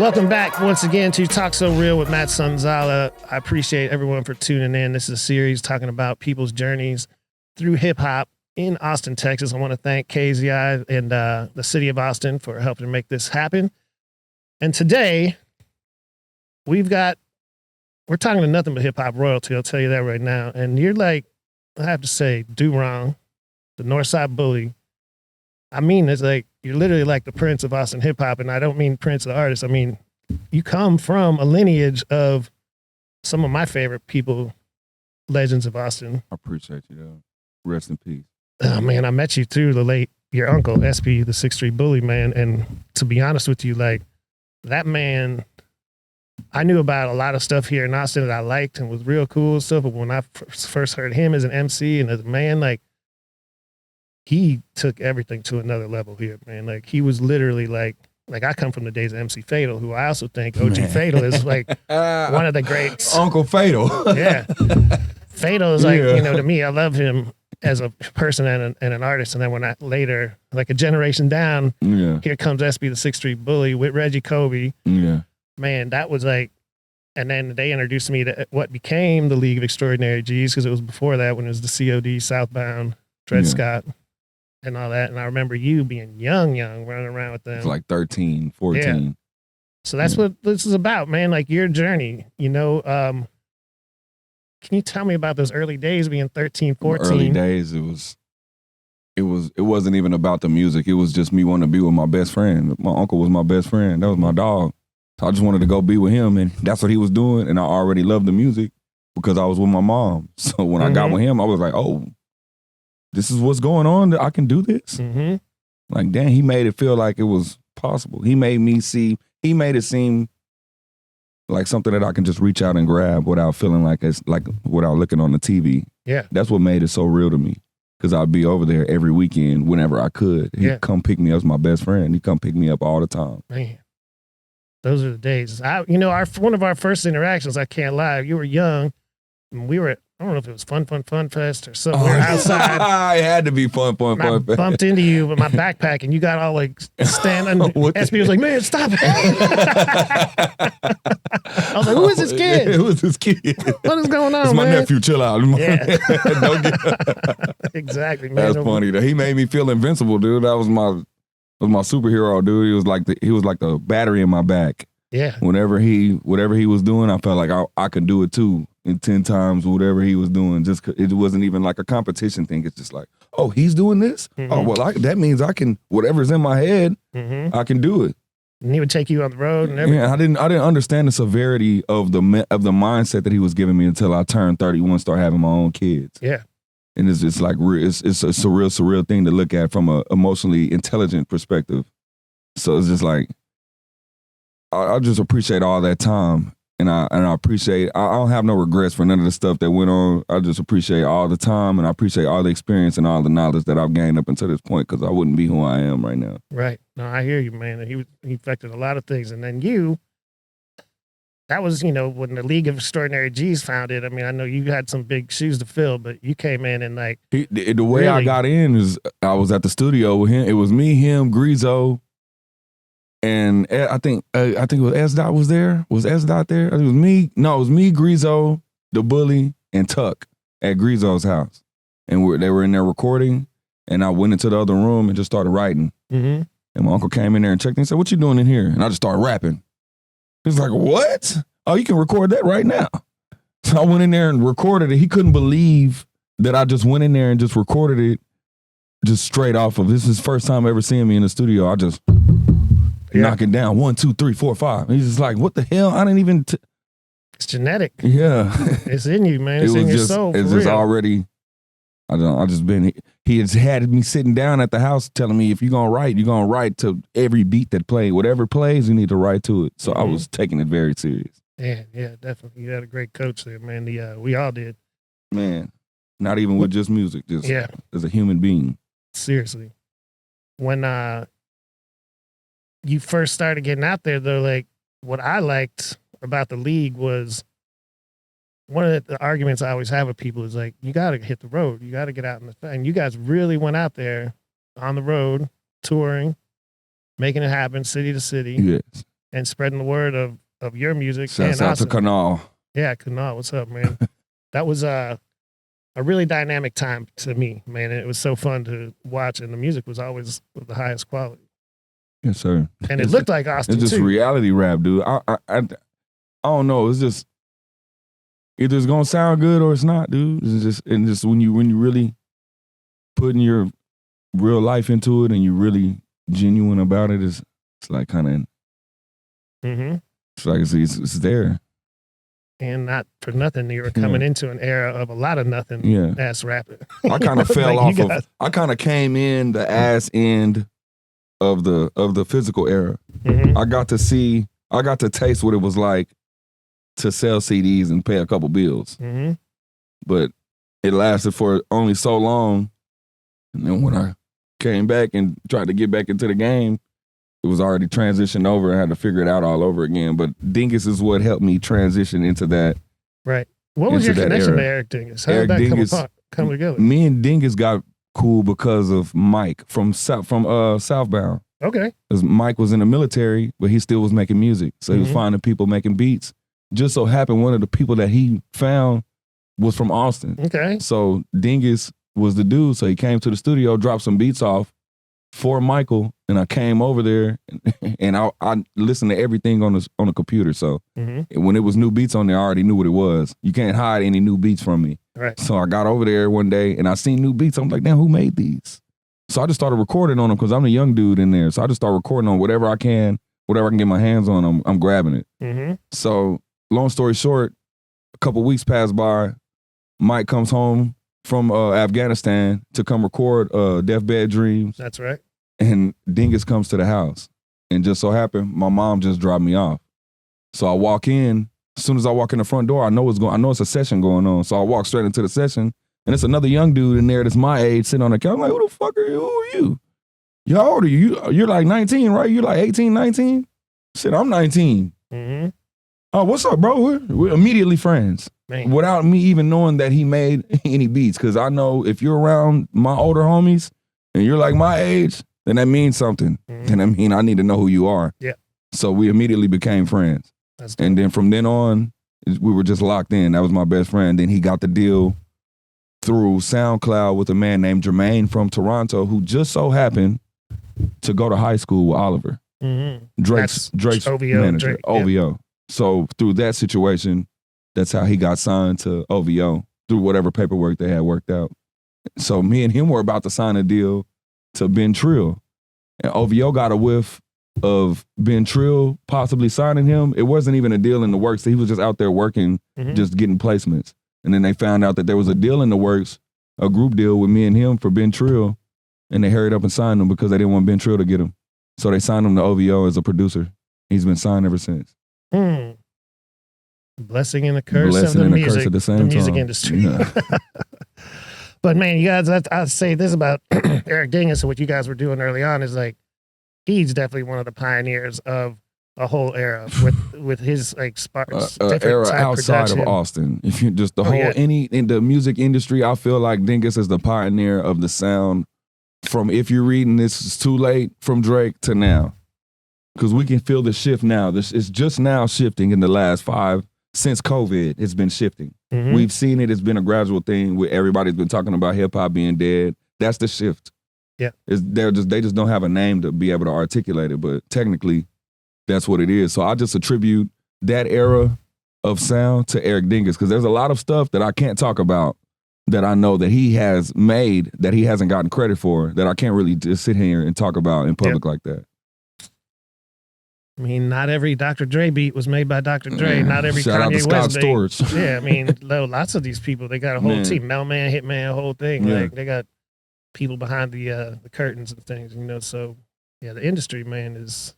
Welcome back once again to Talk So Real with Matt Sonzala. I appreciate everyone for tuning in. This is a series talking about people's journeys through hip hop in Austin, Texas. I want to thank KAZI and the city of Austin for helping make this happen. And today we're talking to nothing but hip hop royalty. I'll tell you that right now. And you're like, I have to say, DoWrong, the Northside bully. I mean, it's like, you're literally like the Prince of Austin hip hop. And I don't mean Prince the artist. I mean, you come from a lineage of some of my favorite people, legends of Austin. I appreciate you, though. Rest in peace. Oh, man, I met you through your Uncle Esbe, the 6th Street bully, man. And to be honest with you, like, that man, I knew about a lot of stuff here in Austin that I liked and was real cool and stuff. But when I first heard him as an MC and as a man, like, he took everything to another level here, man. Like, he was literally like I come from the days of MC Fatal, who I also think OG Fatal is like one of the greats. Uncle Fatal. Yeah. Fatal is like, to me, I love him as a person and an artist. And then when I later, like a generation down, here comes Esbe, the 6th Street bully with Reggie Kobe. Yeah. Man, that was like, and then they introduced me to what became the League of Extraordinary G's, because it was before that when it was the COD, Southbound, Dred, Skott, and all that. And I remember you being young, running around with them. It's like 13, 14. Yeah. So that's what this is about, man. Like your journey, can you tell me about those early days being 13, 14? Early days, it wasn't even about the music. It was just me wanting to be with my best friend. My uncle was my best friend. That was my dog. So I just wanted to go be with him, and that's what he was doing. And I already loved the music because I was with my mom. So when I got with him, I was like, oh, this is what's going on. I can do this. Mm-hmm. Like, damn, he made it feel like it was possible. He made it seem like something that I can just reach out and grab without feeling like it's like without looking on the TV. Yeah. That's what made it so real to me. Because I'd be over there every weekend whenever I could. He'd come pick me up as my best friend. He'd come pick me up all the time. Man, those are the days. One of our first interactions, I can't lie, you were young, and we were I don't know if it was Fun Fest or something. We were outside. It had to be Fun Fest. I bumped into you with my backpack, and you got all like standing. SB was like, man, stop it. I was like, who is this kid? Who is this kid? What is going on, It's my man? nephew. Chill out. Yeah. Exactly, man. That's funny. He made me feel invincible, dude. That was my superhero, dude. He was like the battery in my back. Yeah. Whatever he was doing, I felt like I could do it too. In 10 times, whatever he was doing, just it wasn't even like a competition thing. It's just like, oh, he's doing this. Mm-hmm. Oh, well, that means I can. Whatever's in my head, I can do it. And he would take you on the road and everything. Yeah, I didn't understand the severity of the mindset that he was giving me until I turned 31, start having my own kids. Yeah, and it's just like it's a surreal thing to look at from a emotionally intelligent perspective. So it's just like I just appreciate all that time. And I appreciate, I don't have no regrets for none of the stuff that went on. I just appreciate all the time, and I appreciate all the experience and all the knowledge that I've gained up until this point, because I wouldn't be who I am right now. Right. No, I hear you, man. He affected a lot of things. And then that was, when the League of Extraordinary G's founded. I mean, I know you had some big shoes to fill, but you came in and like. The way I got in is I was at the studio with him. It was me, him, Grizo. And I think it was S-Dot was there. Was S-Dot there? It was me. No, it was me, Grizo, the bully, and Tuck at Grizo's house. And they were in there recording. And I went into the other room and just started writing. Mm-hmm. And my uncle came in there and checked and said, "What you doing in here?" And I just started rapping. He was like, "What? Oh, you can record that right now." So I went in there and recorded it. He couldn't believe that I just went in there and just recorded it just straight off of, this is his first time ever seeing me in the studio. I just... knock it down. 1, 2, 3, 4, 5. And he's just like, what the hell? I didn't even. It's genetic. Yeah. It's in you, man. It's in your soul. It's just already. He has had me sitting down at the house telling me, if you're going to write to every beat that plays. Whatever plays, you need to write to it. So I was taking it very serious. Yeah, definitely. You had a great coach there, man. We all did. Man, not even with just music, just as a human being. Seriously. When you first started getting out there, though, like, what I liked about the league was one of the arguments I always have with people is like, you got to hit the road. You got to get out and you guys really went out there on the road, touring, making it happen, city to city. Yes. and spreading the word of your music. Shouts out to Kanal. Yeah, Kanal, what's up, man? That was a really dynamic time to me, man. It was so fun to watch, and the music was always of the highest quality. Yes, sir. And it looked like Austin, it's just too. reality rap, dude. I don't know. It's just either it's gonna sound good or it's not, dude. It's just when you really putting your real life into it and you're really genuine about it, it's like kind of it's like it's there. And not for nothing, you were coming into an era of a lot of nothing ass rapping. I kind of fell off of. I kind of came in the ass end of the physical era. I got to taste what it was like to sell CDs and pay a couple bills. But it lasted for only so long. And then when I came back and tried to get back into the game, it was already transitioned over. I had to figure it out all over again. But Dingus is what helped me transition into that. Right. What was your connection to Eric Dingus? How did that come together? Me and Dingus got cool because of Mike from Southbound. Okay. Because Mike was in the military, but he still was making music. So he was finding people making beats. Just so happened one of the people that he found was from Austin. Okay. So Dingus was the dude. So he came to the studio, dropped some beats off for Michael, and I came over there and I listened to everything on the computer. So when it was new beats on there, I already knew what it was. You can't hide any new beats from me. Right. So I got over there one day and I seen new beats. I'm like, damn, who made these? So I just started recording on them because I'm the young dude in there. So I just started recording on whatever I can get my hands on, I'm grabbing it. So long story short, a couple weeks passed by. Mike comes home from Afghanistan to come record Deathbed Dreams. That's right. And Dingus comes to the house. And just so happened, my mom just dropped me off. So I walk in. As soon as I walk in the front door, I know it's a session going on. So I walk straight into the session. And it's another young dude in there that's my age sitting on the couch. I'm like, who the fuck are you? Who are you? How old are you? You're like 19, right? You're like 18, 19? Shit, I'm 19. Oh, what's up, bro? We're immediately friends. Man. Without me even knowing that he made any beats. Because I know if you're around my older homies and you're like my age, then that means something. And I need to know who you are. Yeah. So we immediately became friends. And then from then on, we were just locked in. That was my best friend. Then he got the deal through SoundCloud with a man named Jermaine from Toronto who just so happened to go to high school with Oliver. Drake's OVO, manager, Drake, OVO. So through that situation, that's how he got signed to OVO through whatever paperwork they had worked out. So me and him were about to sign a deal to Ben Trill. And OVO got a whiff of Ben Trill possibly signing him. It wasn't even a deal in the works. He was just out there working, just getting placements. And then they found out that there was a deal in the works, a group deal with me and him for Ben Trill, and they hurried up and signed him because they didn't want Ben Trill to get him. So they signed him to OVO as a producer. He's been signed ever since. Blessing and a curse of the music industry. Yeah. But man, you guys, I'd say this about Eric Dingus and what you guys were doing early on is like, he's definitely one of the pioneers of a whole era with his like sparks, different era type outside production. of Austin. If you just in the music industry, I feel like Dingus is the pioneer of the sound. From if you're reading this, it's too late from Drake to now, because we can feel the shift now. This is just now shifting in the last 5 since COVID. It's been shifting. We've seen it. It's been a gradual thing where everybody's been talking about hip hop being dead. That's the shift. Yeah, they just don't have a name to be able to articulate it, but technically, that's what it is. So I just attribute that era of sound to Eric Dingus because there's a lot of stuff that I can't talk about that I know that he has made that he hasn't gotten credit for that I can't really just sit here and talk about in public like that. I mean, not every Dr. Dre beat was made by Dr. Dre. Not every Shout Kanye out to Skott West Storage. beat. Yeah, I mean, lots of these people, they got a whole team. Melman, Hitman, whole thing. Yeah. Like they got people behind the curtains and things, you know. So yeah, the industry, man, is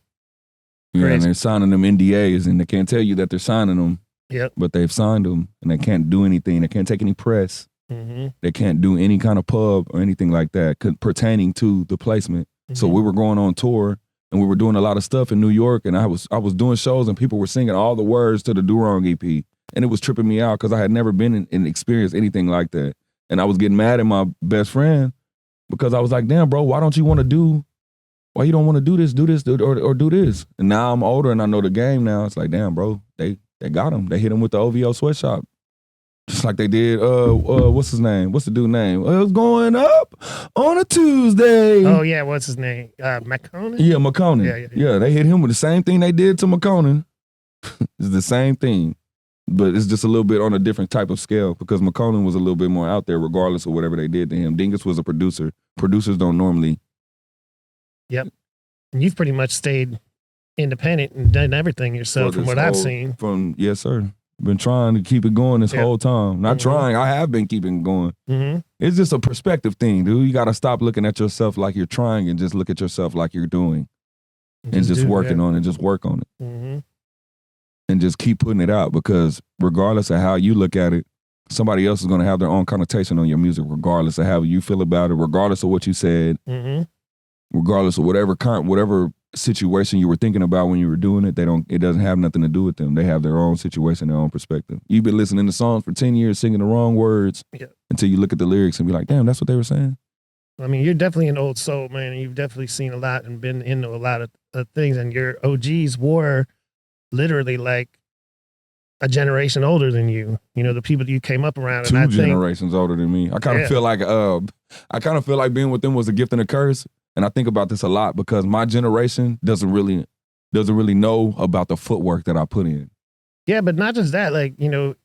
crazy. Yeah, and they're signing them NDAs, and they can't tell you that they're signing them. Yep. But they've signed them, and they can't do anything. They can't take any press. They can't do any kind of pub or anything like that pertaining to the placement. So we were going on tour, and we were doing a lot of stuff in New York, and I was doing shows, and people were singing all the words to the DoWrong EP, and it was tripping me out because I had never been and experienced anything like that. And I was getting mad at my best friend because I was like, damn, bro, why don't you want to do why you don't want to do this, or do this? And now I'm older and I know the game now. It's like, damn, bro, they got him. They hit him with the OVO sweatshop. Just like they did, what's his name? What's the dude's name? It was going up on a Tuesday. Oh, yeah, what's his name? McConan? Yeah, McConan. Yeah, they hit him with the same thing they did to McConan. It's the same thing, but it's just a little bit on a different type of scale because McConan was a little bit more out there regardless of whatever they did to him. Dingus was a producer. Producers don't normally. Yep. And you've pretty much stayed independent and done everything yourself from what I've seen. Yes, sir. Been trying to keep it going this whole time. Not trying. I have been keeping it going. Mm-hmm. It's just a perspective thing, dude. You got to stop looking at yourself like you're trying and just look at yourself like you're doing. And just working on it. Just work on it. Mm-hmm. And just keep putting it out because regardless of how you look at it, somebody else is going to have their own connotation on your music regardless of how you feel about it, regardless of what you said, regardless of whatever situation you were thinking about when you were doing it. It doesn't have nothing to do with them. They have their own situation, their own perspective. You've been listening to songs for 10 years, singing the wrong words until you look at the lyrics and be like, damn, that's what they were saying. I mean, you're definitely an old soul, man. And you've definitely seen a lot and been into a lot of things. And your OGs were literally like a generation older than you. You know, the people that you came up around. Two generations older than me. I kind of feel like being with them was a gift and a curse. And I think about this a lot because my generation doesn't really know about the footwork that I put in. Yeah, but not just that. Like, you know,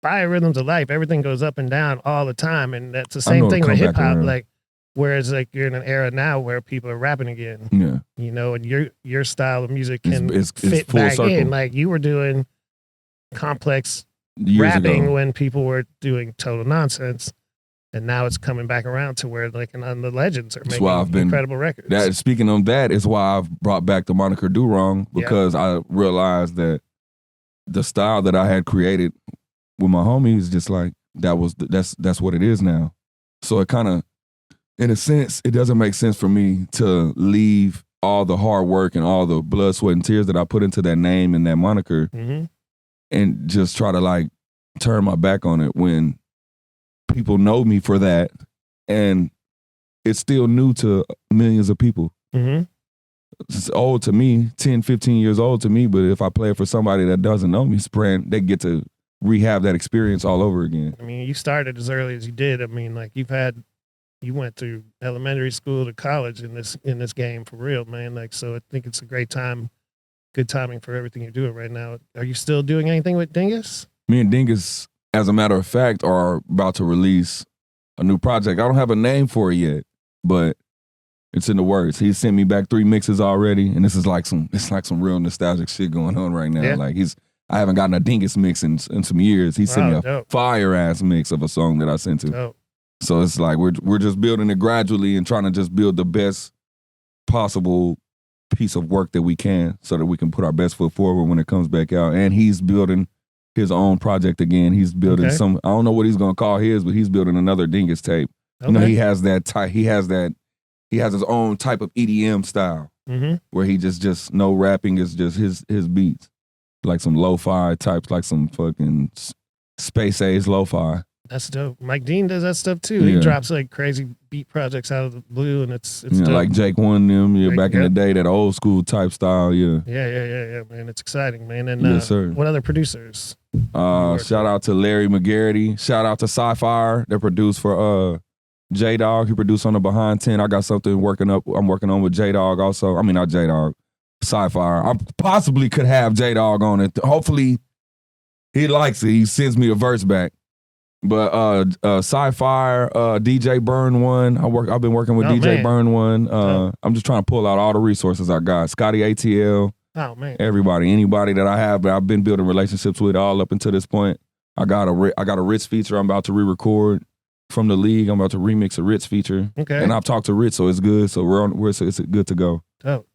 biorhythms of life, everything goes up and down all the time. And that's the same thing with hip hop. Like, whereas like you're in an era now where people are rapping again. Yeah. You know, and your style of music can fit back circle. In. Like you were doing complex rapping when people were doing total nonsense. And now it's coming back around to where like the legends are making incredible records. Speaking of that, is why I've brought back the moniker DoWrong because I realized that the style that I had created with my homies, just like that's what it is now. So it kind of, in a sense, it doesn't make sense for me to leave all the hard work and all the blood, sweat, and tears that I put into that name and that moniker and just try to like turn my back on it when people know me for that, and it's still new to millions of people. It's old to me, 10, 15 years old to me, but if I play it for somebody that doesn't know me, they get to rehab that experience all over again. I mean, you started as early as you did. I mean, like you went through elementary school to college in this game for real, man. Like, so I think it's a great time, good timing for everything you're doing right now. Are you still doing anything with Dingus? Me and Dingus, as a matter of fact, are about to release a new project. I don't have a name for it yet, but it's in the works. He sent me back 3 mixes already, and this is like some real nostalgic shit going on right now. Yeah. Like I haven't gotten a Dingus mix in some years. He sent me a fire ass mix of a song that I sent to. Dope. So it's like we're just building it gradually and trying to just build the best possible piece of work that we can so that we can put our best foot forward when it comes back out. And he's building his own project again. He's building I don't know what he's gonna call his, but he's building another Dingus tape. Okay. You know, he has his own type of EDM style where he just no rapping, is just his beats. Like some lo-fi types, like some fucking space age lo-fi. That's dope. Mike Dean does that stuff too. He drops like crazy beat projects out of the blue, and it's dope. Like Jake One them, back in the day, that old school type style, Yeah, man. It's exciting, man. And yes, sir. What other producers? Shout out to Larry McGarity. Shout out to Sci-Fi. They produced for J-Dog. He produced on the Behind 10. I got something I'm working on with J-Dog also. I mean, not J-Dog. Sci-Fi. I possibly could have J-Dog on it. Hopefully he likes it. He sends me a verse back. But Sci-Fi, DJ Burn One. I've been working with DJ Burn One. I'm just trying to pull out all the resources I got. Scotty ATL. Oh man. Anybody that I have, but I've been building relationships with all up until this point. I got a Ritz feature I'm about to re-record from the league. I'm about to remix a Ritz feature. Okay. And I've talked to Ritz, so it's good. So it's good to go. Dope.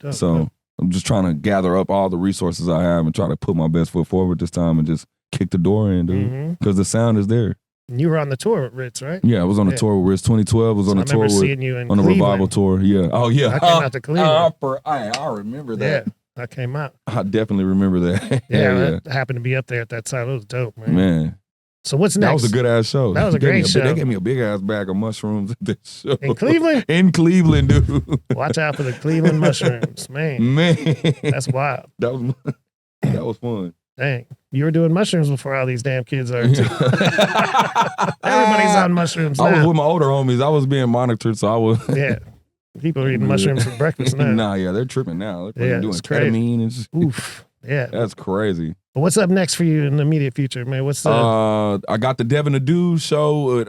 I'm just trying to gather up all the resources I have and try to put my best foot forward this time and just kick the door in, dude. Because the sound is there. You were on the tour with Ritz, right? Yeah, I was on the tour with Ritz. 2012 was on the tour seeing you in on the Revival tour. Yeah. Oh yeah. I came out to Cleveland. I remember that. Yeah, I came out. I definitely remember that. I happened to be up there at that time. It was dope, man. So what's next? That was a good ass show. That was a great show. They gave me a big ass bag of mushrooms at this show. In Cleveland? In Cleveland, dude. Watch out for the Cleveland mushrooms, man. That's wild. That was fun. Dang. You were doing mushrooms before all these damn kids are too. Everybody's on mushrooms now. I was with my older homies. I was being monitored, so I was. Yeah. People are eating mushrooms for breakfast now. Nah, yeah, they're tripping now. They're doing ketamine and shit. Oof. Yeah. That's crazy. But what's up next for you in the immediate future, man? What's I got the Devin the Dude show at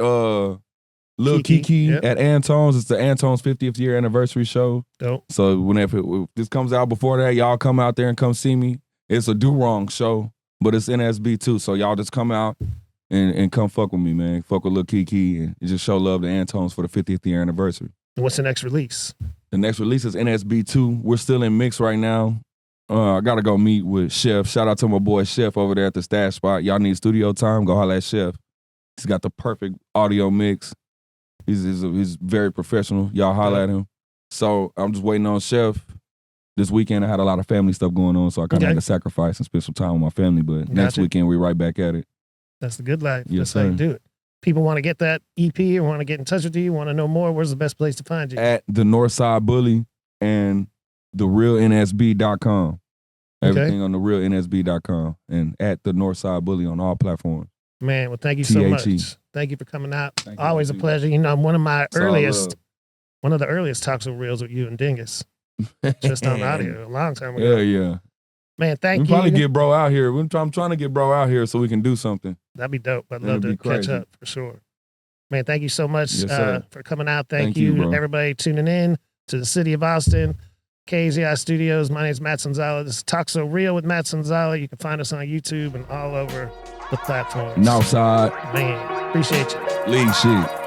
Lil Kiki at Antone's. It's the Antone's 50th year anniversary show. Dope. So whenever this comes out before that, y'all come out there and come see me. It's a DoWrong show, but it's NSB too. So y'all just come out and come fuck with me, man. Fuck with Lil Kiki and just show love to Antone's for the 50th year anniversary. And what's the next release? The next release is NSB 2. We're still in mix right now. I gotta go meet with Chef. Shout out to my boy Chef over there at the Stash Spot. Y'all need studio time, go holla at Chef. He's got the perfect audio mix. He's very professional. Y'all holla at him. So I'm just waiting on Chef. This weekend I had a lot of family stuff going on, so I kind of had to sacrifice and spend some time with my family. But next weekend we're right back at it. That's the good life. Yes, That's how you do it. People want to get that EP or want to get in touch with you, want to know more. Where's the best place to find you? At the Northside Bully and therealnsb.com. Everything on therealnsb.com and at the Northside Bully on all platforms. Man, well, thank you so much. Thank you for coming out. Always a pleasure. You know, one of the earliest talks of reels with you and Dingus. Just on audio, a long time ago. Yeah. Man, thank you. We probably get bro out here. I'm trying to get bro out here so we can do something. That'd be dope. I'd love to catch up for sure. Man, thank you so much for coming out. Thank you everybody tuning in to the city of Austin, KAZI Studios. My name is Matt Sonzala. This is Talk So Real with Matt Sonzala. You can find us on YouTube and all over the platforms. Northside. Man, appreciate you. League shit.